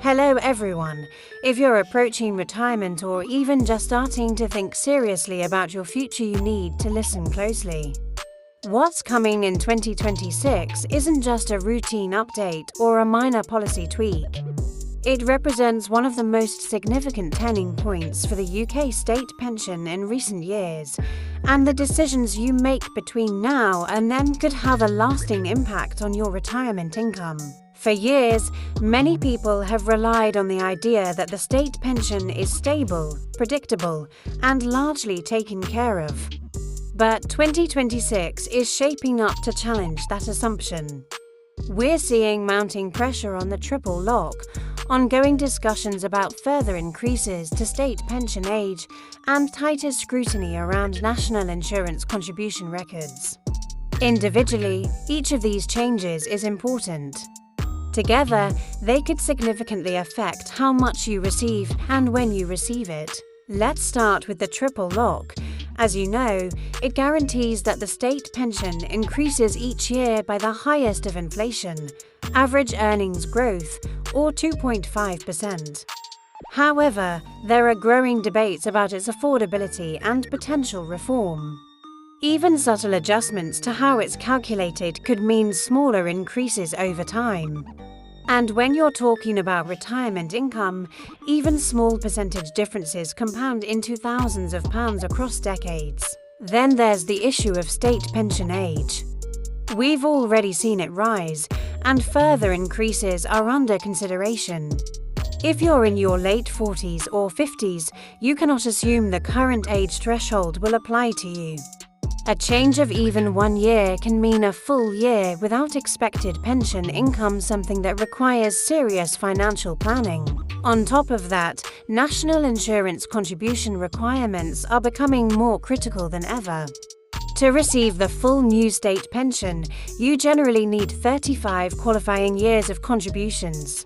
Hello everyone. If you're approaching retirement or even just starting to think seriously about your future, you need to listen closely. What's coming in 2026 isn't just a routine update or a minor policy tweak. It represents one of the most significant turning points for the UK state pension in recent years, and the decisions you make between now and then could have a lasting impact on your retirement income. For years, many people have relied on the idea that the state pension is stable, predictable, and largely taken care of. But 2026 is shaping up to challenge that assumption. We're seeing mounting pressure on the triple lock, ongoing discussions about further increases to state pension age, and tighter scrutiny around national insurance contribution records. Individually, each of these changes is important. Together, they could significantly affect how much you receive and when you receive it. Let's start with the triple lock. As you know, it guarantees that the state pension increases each year by the highest of inflation, average earnings growth, or 2.5%. However, there are growing debates about its affordability and potential reform. Even subtle adjustments to how it's calculated could mean smaller increases over time. And when you're talking about retirement income, even small percentage differences compound into thousands of pounds across decades. Then there's the issue of state pension age. We've already seen it rise, and further increases are under consideration. If you're in your late 40s or 50s, you cannot assume the current age threshold will apply to you. A change of even 1 year can mean a full year without expected pension income, something that requires serious financial planning. On top of that, national insurance contribution requirements are becoming more critical than ever. To receive the full new state pension, you generally need 35 qualifying years of contributions.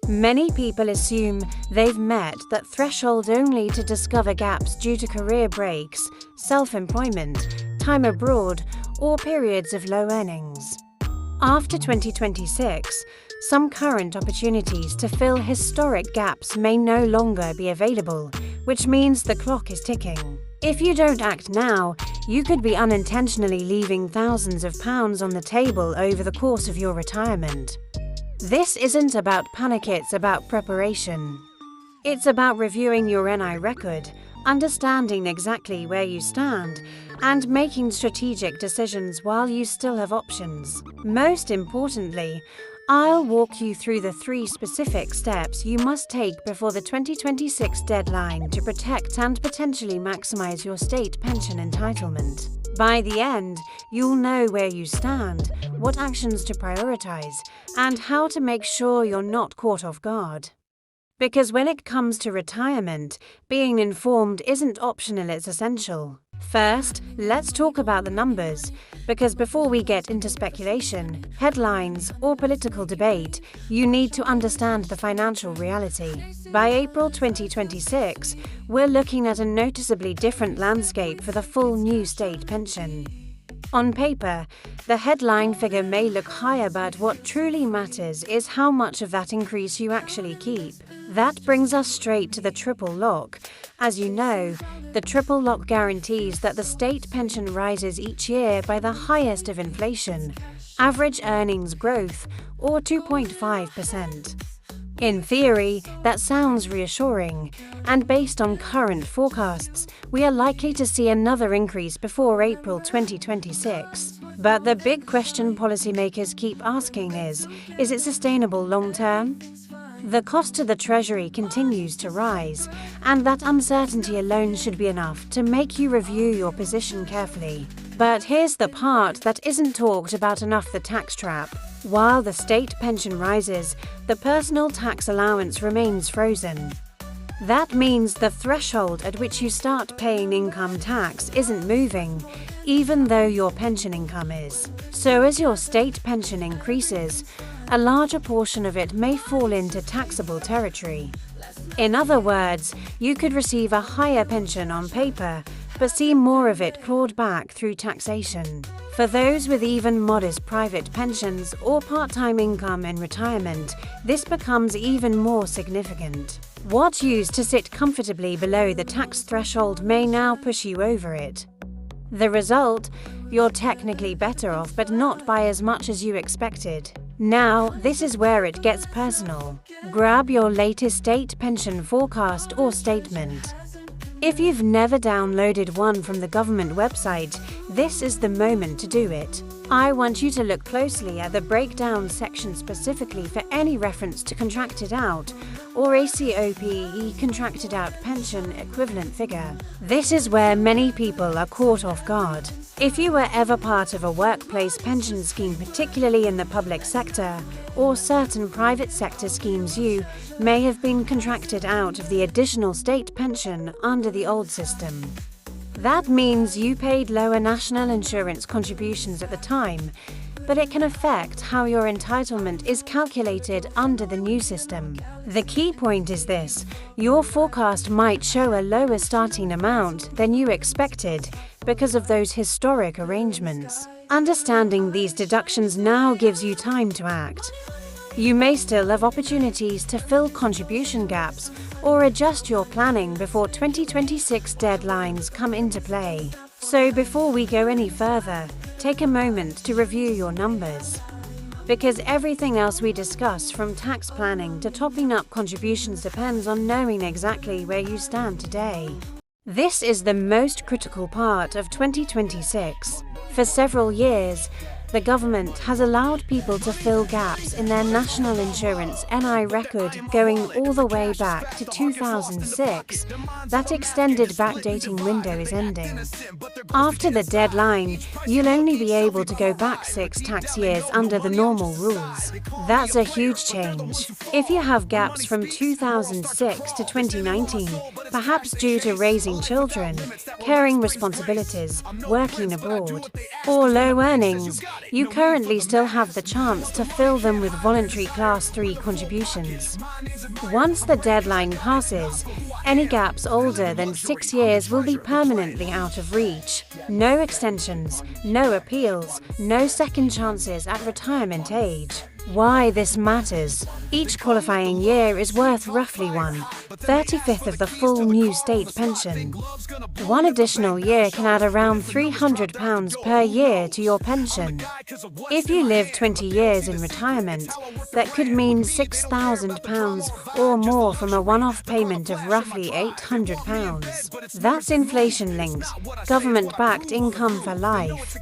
Many people assume they've met that threshold only to discover gaps due to career breaks, self-employment, time abroad, or periods of low earnings. After 2026, some current opportunities to fill historic gaps may no longer be available, which means the clock is ticking. If you don't act now, you could be unintentionally leaving thousands of pounds on the table over the course of your retirement. This isn't about panic, it's about preparation. It's about reviewing your NI record, understanding exactly where you stand, and making strategic decisions while you still have options. Most importantly, I'll walk you through the 3 specific steps you must take before the 2026 deadline to protect and potentially maximize your state pension entitlement. By the end, you'll know where you stand, what actions to prioritize, and how to make sure you're not caught off guard. Because when it comes to retirement, being informed isn't optional, it's essential. First, let's talk about the numbers, because before we get into speculation, headlines, or political debate, you need to understand the financial reality. By April 2026, we're looking at a noticeably different landscape for the full new state pension. On paper, the headline figure may look higher, but what truly matters is how much of that increase you actually keep. That brings us straight to the triple lock. As you know, the triple lock guarantees that the state pension rises each year by the highest of inflation, average earnings growth, or 2.5%. In theory, that sounds reassuring, and based on current forecasts, we are likely to see another increase before April 2026. But the big question policymakers keep asking is it sustainable long term? The cost to the Treasury continues to rise, and that uncertainty alone should be enough to make you review your position carefully. But here's the part that isn't talked about enough: the tax trap. While the state pension rises, the personal tax allowance remains frozen. That means the threshold at which you start paying income tax isn't moving, even though your pension income is. So as your state pension increases, a larger portion of it may fall into taxable territory. In other words, you could receive a higher pension on paper, but see more of it clawed back through taxation. For those with even modest private pensions or part-time income in retirement, this becomes even more significant. What used to sit comfortably below the tax threshold may now push you over it. The result? You're technically better off, but not by as much as you expected. Now, this is where it gets personal. Grab your latest state pension forecast or statement. If you've never downloaded one from the government website, this is the moment to do it. I want you to look closely at the breakdown section specifically for any reference to contracted out or ACOPE contracted out pension equivalent figure. This is where many people are caught off guard. If you were ever part of a workplace pension scheme, particularly in the public sector, or certain private sector schemes, you may have been contracted out of the additional state pension under the old system. That means you paid lower national insurance contributions at the time, but it can affect how your entitlement is calculated under the new system. The key point is this: your forecast might show a lower starting amount than you expected because of those historic arrangements. Understanding these deductions now gives you time to act. You may still have opportunities to fill contribution gaps or adjust your planning before 2026 deadlines come into play. So before we go any further, take a moment to review your numbers. Because everything else we discuss, from tax planning to topping up contributions, depends on knowing exactly where you stand today. This is the most critical part of 2026. For several years, the government has allowed people to fill gaps in their national insurance NI record going all the way back to 2006. That extended backdating window is ending. After the deadline, you'll only be able to go back 6 tax years under the normal rules. That's a huge change. If you have gaps from 2006 to 2019, perhaps due to raising children, caring responsibilities, working abroad, or low earnings, you currently still have the chance to fill them with voluntary Class 3 contributions. Once the deadline passes, any gaps older than 6 years will be permanently out of reach. No extensions, no appeals, no second chances at retirement age. Why this matters: each qualifying year is worth roughly 1/35 of the full new state pension. One additional year can add around £300 per year to your pension. If you live 20 years in retirement, that could mean £6,000 or more from a one-off payment of roughly £800. That's inflation-linked, government-backed income for life.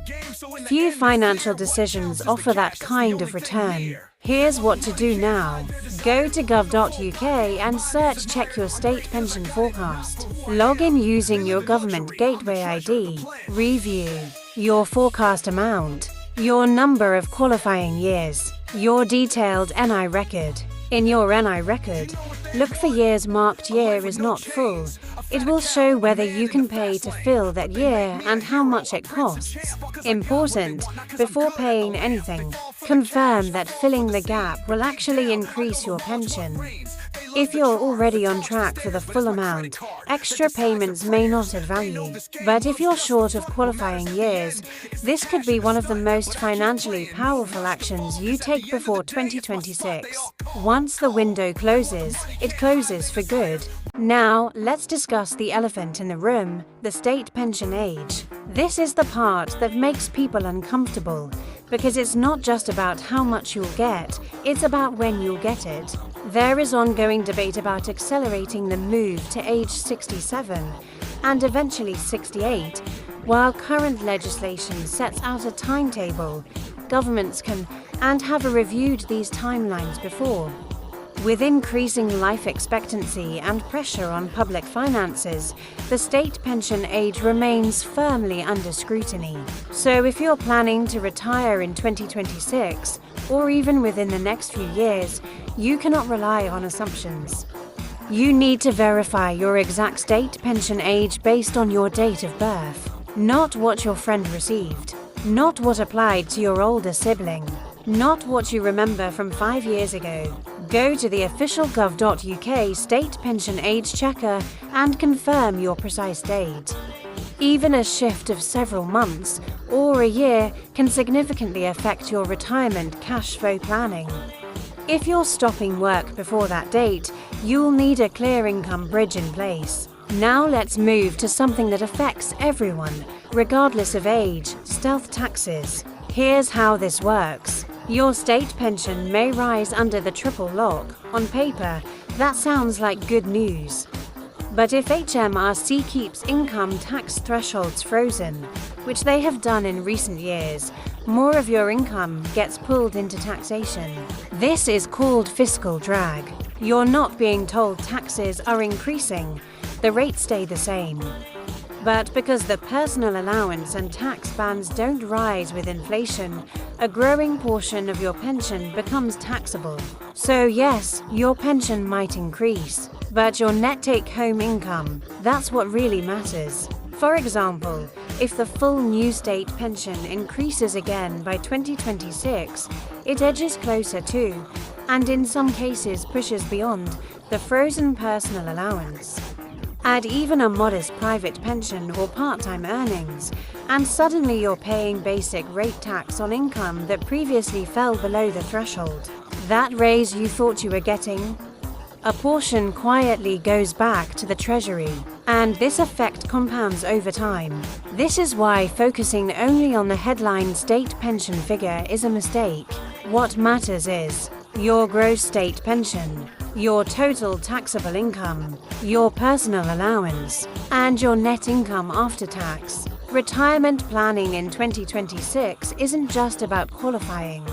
Few financial decisions offer that kind of return. Here's what to do now. Go to gov.uk and search Check Your State Pension Forecast. Log in using your government gateway ID. Review your forecast amount, your number of qualifying years, your detailed NI record. In your NI record, look for years marked year is not full. It will show whether you can pay to fill that year and how much it costs. Important: before paying anything, confirm that filling the gap will actually increase your pension. If you're already on track for the full amount, extra payments may not add value. But if you're short of qualifying years, this could be one of the most financially powerful actions you take before 2026. Once the window closes, it closes for good. Now, let's discuss the elephant in the room: the state pension age. This is the part that makes people uncomfortable, because it's not just about how much you'll get, it's about when you'll get it. There is ongoing debate about accelerating the move to age 67 and eventually 68. While current legislation sets out a timetable, governments can and have reviewed these timelines before. With increasing life expectancy and pressure on public finances, the state pension age remains firmly under scrutiny. So if you're planning to retire in 2026, or even within the next few years, you cannot rely on assumptions. You need to verify your exact state pension age based on your date of birth, not what your friend received, not what applied to your older sibling, not what you remember from 5 years ago. Go to the official gov.uk state pension age checker and confirm your precise date. Even a shift of several months or a year can significantly affect your retirement cash flow planning. If you're stopping work before that date, you'll need a clear income bridge in place. Now let's move to something that affects everyone, regardless of age: stealth taxes. Here's how this works. Your state pension may rise under the triple lock. On paper, that sounds like good news. But if HMRC keeps income tax thresholds frozen, which they have done in recent years, more of your income gets pulled into taxation. This is called fiscal drag. You're not being told taxes are increasing, the rates stay the same. But because the personal allowance and tax bands don't rise with inflation, a growing portion of your pension becomes taxable. So yes, your pension might increase, but your net take-home income, that's what really matters. For example, if the full new state pension increases again by 2026, it edges closer to, and in some cases pushes beyond, the frozen personal allowance. Add even a modest private pension or part-time earnings, and suddenly you're paying basic rate tax on income that previously fell below the threshold. That raise you thought you were getting? A portion quietly goes back to the Treasury, and this effect compounds over time. This is why focusing only on the headline state pension figure is a mistake. What matters is your gross state pension, your total taxable income, your personal allowance, and your net income after tax. Retirement planning in 2026 isn't just about qualifying.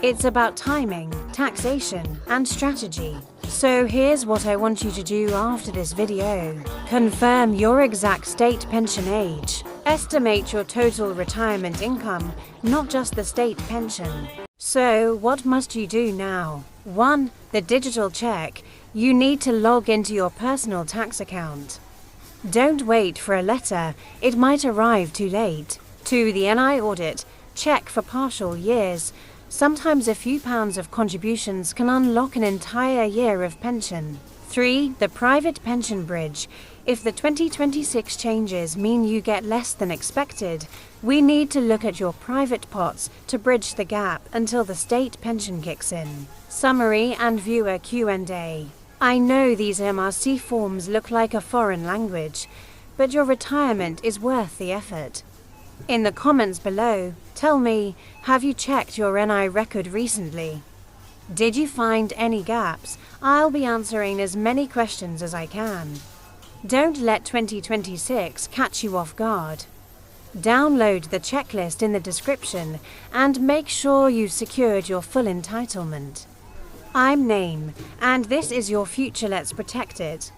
It's about timing, taxation, and strategy. So here's what I want you to do after this video. Confirm your exact state pension age. Estimate your total retirement income, not just the state pension. So what must you do now? 1. The digital check. You need to log into your personal tax account. Don't wait for a letter, it might arrive too late. 2. The NI audit. Check for partial years. Sometimes a few pounds of contributions can unlock an entire year of pension. 3. The private pension bridge. If the 2026 changes mean you get less than expected, we need to look at your private pots to bridge the gap until the state pension kicks in. Summary and viewer Q&A. I know these HMRC forms look like a foreign language, but your retirement is worth the effort. In the comments below, tell me, have you checked your NI record recently? Did you find any gaps? I'll be answering as many questions as I can. Don't let 2026 catch you off guard. Download the checklist in the description and make sure you've secured your full entitlement. I'm Naeem, and this is your future. Let's protect it.